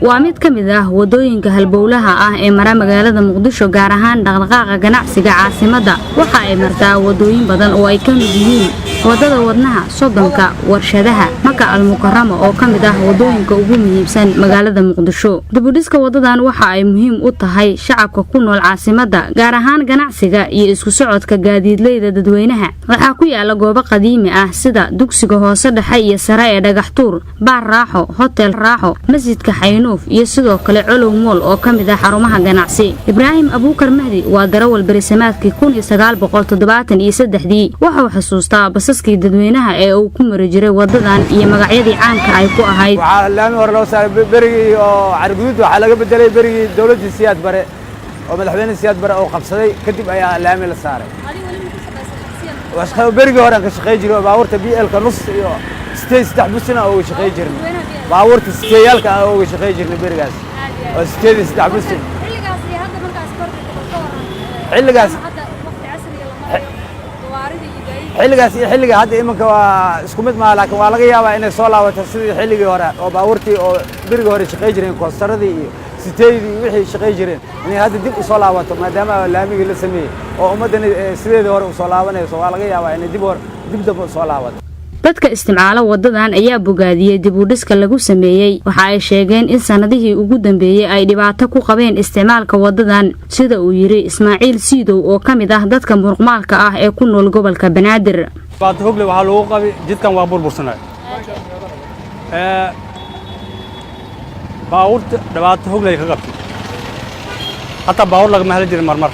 waa mid ka mid ah wadooyinka halbowlaha ah ee mara magaalada Muqdisho gaar ahaan dhaqdhaqaaqa ganacsiga caasimadda waxa ay martaa wadooyin badan oo ay ka mid yihiin wadada wadnaha Sodonka warshadaha Maka al-Mukarrama oo ka mid ah wadooyinka ugu muhiimsan magaalada Muqdisho dibudhiska wadadan waxa ay muhiim u tahay shacabka ku nool caasimadda gaar ahaan ganacsiga iyo isku socodka gaadiidleyda dadweynaha waxa ku yaala goobo qadiimi ah sida dugsiga hoose dhexe iyo sare ee Dhagaxtuur baar raaxo hotel raaxo masjidka Xaynuuf iyo sidoo kale Colow Mall oo ka mid ah xarumaha ganacsi Ibraahim Abuukar Mahdi waa darawal bariisamaadkii 1973 waxa uu xasuustaa basaskii dadweynaha ee uu ku mari jiray wadadan iyo magacyadii caanka ay ku ahayd waxa laami hore loo saaray berigii oo Carguud waxa laga bedelay berigii dawladda Siyaad Bare oo madaxweyne Siyaad Bare oo qabsaday kadib ayaa laami la saaray waxa berigii hore ka shaqeey jiray baabuurta BL-ka nus iyo stage busina oo shaqeey jirnay baabuurta stayalka oo shaqeey jirnay berigaas oo stage busin xilligaas hadda waqti casriga la marayo xilliga hadda imanka waa isku mid ma laakiin waa laga yaabaa inay soo laabato sidii xilligii hore oo baabuurtii oo berigii hore shaqeey jireen koostaradii iyo siteedii wixii shaqeey jireen inay hadda dib u soo laabato maadaama laamigii la sameeyay oo ummadan sideedii hore u soo laabanayso waa laga yaabaa inay dib dab u soo laabato dadka isticmaala wadadan ayaa bogaadiyay dib u dhiska lagu sameeyay waxa ay sheegeen in sanadihii ugu dambeeyay ay dhibaato ku qabeen isticmaalka wadadan sida uu yiri Ismaaciil Siidow oo kamid ah dadka muruqmaalka ah ee ku nool gobolka Banaadir baad hogle waxa lagu qabay jidkan waa burbursanay baawurta dhibaato hogle ka qabtay hatta baawur laga mahal jiray marmar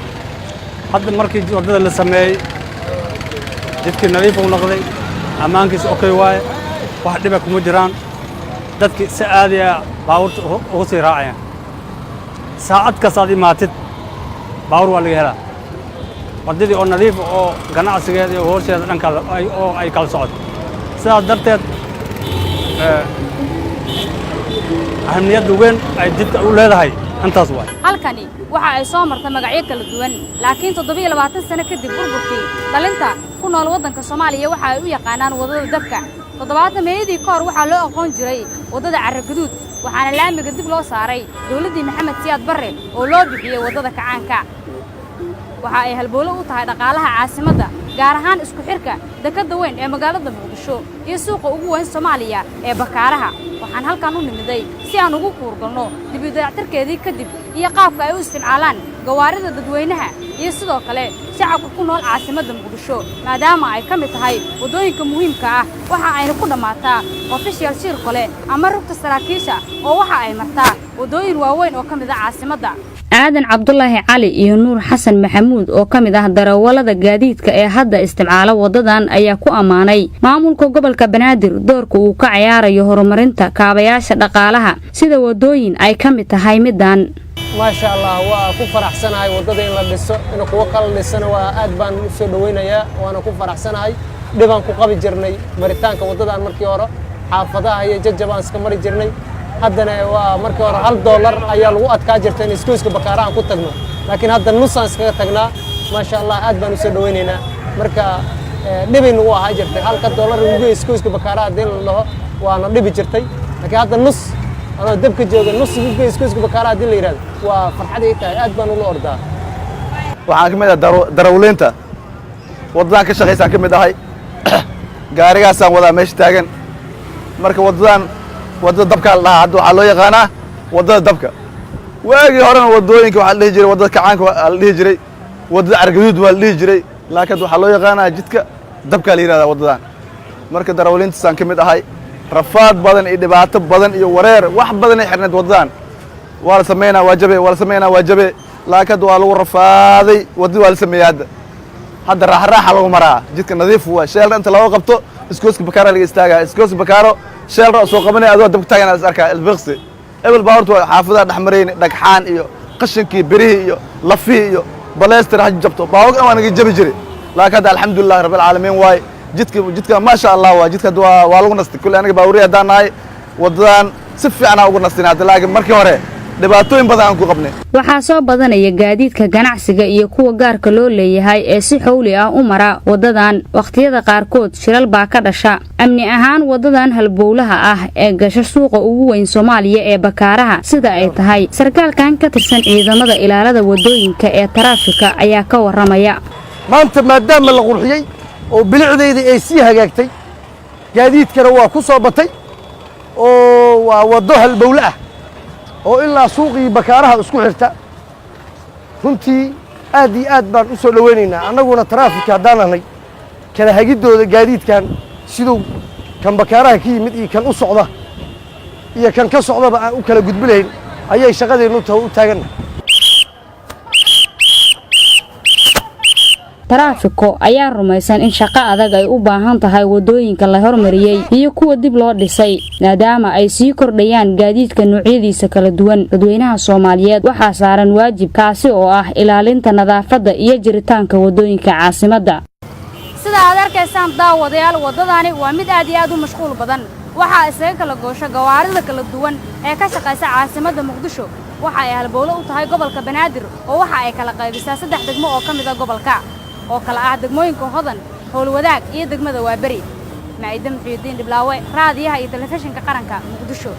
hadda markii wadada la sameeyay jidkii nadiif u noqday amaankiis okay way wax dhiba kuma jiraan dadkii si aadiya baawurta ugu sii raacayaan saacad ka saadi maatid baawur waa laga helaa wadadii oo nadiif oo ganacsigeeda iyo hoorsheeda dhanka ay kala socoto sidaas darteed ahmiyad weyn ay jidka u leedahay intaas waay halkani waxa ay soo martay magacyo kala duwan laakiin 27 sano kadib burburkii dhalinta ku nool wadanka Soomaaliya waxa ay u yaqaanaan wadada dabka 70 meeyadii ka hor waxa loo aqoon jiray wadada Carguud waxaana laamiga dib loo saaray dawladii Maxamed Siyaad Bare oo loo bixiyay wadada kacaanka waxa ay halbowlo u tahay dhaqaalaha caasimadda gaar ahaan isku xirka dekada weyn ee magaalada Muqdisho iyo suuqa ugu weyn Soomaaliya ee Bakaaraha waxaan halkan u nimiday si aan ugu kuurgalno dib u dayactirkeedii kadib iyo qaabka ay u isticmaalaan gawaarida dadweynaha iyo sidoo kale shacabka ku nool caasimadda Muqdisho maadaama ay ka mid tahay wadooyinka muhiimka ah waxa ayna ku dhamaataa official circle ama rugta saraakiisha oo waxa ay martaa wadooyin waaweyn oo ka mid ah caasimadda aadan Cabdullaahi Cali iyo Nuur Xasan Maxamuud oo ka mid ah darawalada gaadiidka ee hadda isticmaala wadadan ayaa ku amaanay maamulka gobolka Banaadir doorka uu ka ciyaarayo horumarinta kaabayaasha dhaqaalaha sida wadooyin ay ka mid tahay midaan ما شاء الله وأكون فرح سنة هاي وضدين للدسو إنه كوكل للسنة وأدبان في دوينيا وأنا أكون فرح سنة هاي دبان كوكبي جرني مريتان كوضدان مركيورا حافظها هي ججبان سكمري جرني هذا ومركيورا $1 أيال وقت كاجرتين إسكوسك بكاران كتجنا لكن هذا النص سكتجنا ما شاء الله أدبان في دوينينا مركا دبين هو هاجرتي $1 ويجي إسكوسك بكاران دين الله وأنا دبي جرتي لكن هذا النص أنا دبك جوجا نص يجي إسكوسك بكارات دي اللي يراد وفرحتي أدبان والأرض. وحاكم هذا دراولينتا وضعك الشخص حاكم هذا هاي قارئ أصلا وضع مش تاجن مركب وضع دبك الله عدو على يغانا وضع دبك واجي هرنا وضوينك وعلى يجري وضع كعانك وعلى يجري وضع عرقدود وعلى يجري لكن وحلو يغانا جدك دبك اللي يراد وضع مركب دراولينتا سانكم هذا هاي رفاض بدن إدبات بدن يورير واحد بدن إحنا توضان ولا سمينا واجبه لكن دوالو رفاضي ودي ولا سمي هذا راح على مرة جدك نظيف هو شيل أنت لو قبته إسكوسك بكارة اللي يستاجا إسكوسك بكارة شيل رأسه قبني أدوات دبكتاجنا أسرك البغسي قبل باورت حافظة حمرين دكحان إيو قشنكي بريه إيو لفيه إيو بلاستر راح جبته باوق أنا جب جري لكن الحمد لله رب العالمين واي جدك ما شاء الله وجدك دوا والو نستي كل أنا باوري هدان هاي ودان سفي أنا أقول نستي لكن مركي ورا dhibaatooyin badan aan ku qabnay. waxaa soo badanaya gaadiidka ganacsiga iyo kuwa gaarka loo leeyahay ee si xawli ah u mara wadadan waqtiyada qaarkood shilal baa ka dhasha amni ahaan wadadan halbowlaha ah ee gasho suuqa ugu weyn Soomaaliya ee Bakaaraha sida ay tahay sarkaalkan ka tirsan ciidamada ilaalada wadooyinka ee taraafika ayaa ka waramaya maanta maadaama la qurxiyay oo bilicdeeda ay sii hagaagtay gaadiidkana waa ku soo batay oo waa wado halbowle ah oo ilaa suuqii Bakaaraha isku xirta runtii aad iyo aad baan u soo dhaweynaynaa annaguna taraafika haddaan ahnay kala hagidooda gaadiidkan sidoo kan Bakaaraha ka yimid iyo kan u socda iyo kan ka socdaba aan u kala gudbinayn ayay shaqadeenu u taagan taraafiko ayaa rumaysan in shaqo adag ay u baahan tahay wadooyinka la hormariyay iyo kuwa dib loo dhisay maadaama ay sii kordhayaan gaadiidka noocyadiisa kala duwan dadweynaha Soomaaliyeed waxaa saaran waajib kaasi oo ah ilaalinta nadaafadda iyo jiritaanka wadooyinka caasimadda sida aad arkaysaan daawadayaal wadadani waa mid aad iyo aad u mashquul badan waxaa isaga kala goosho gawaarida kala duwan ee ka shaqeysa caasimadda Muqdisho waxa ay halbowle u tahay gobolka Banaadir oo waxa ay kala qaybisaa 3 degmo oo kamid ah gobolka oo kala ah degmooyinka Hodan Howlwadaag iyo degmada Waabari Maayda Muxyidiin Dhiblaawe raadiyaha iyo telefishinka qaranka Muqdisho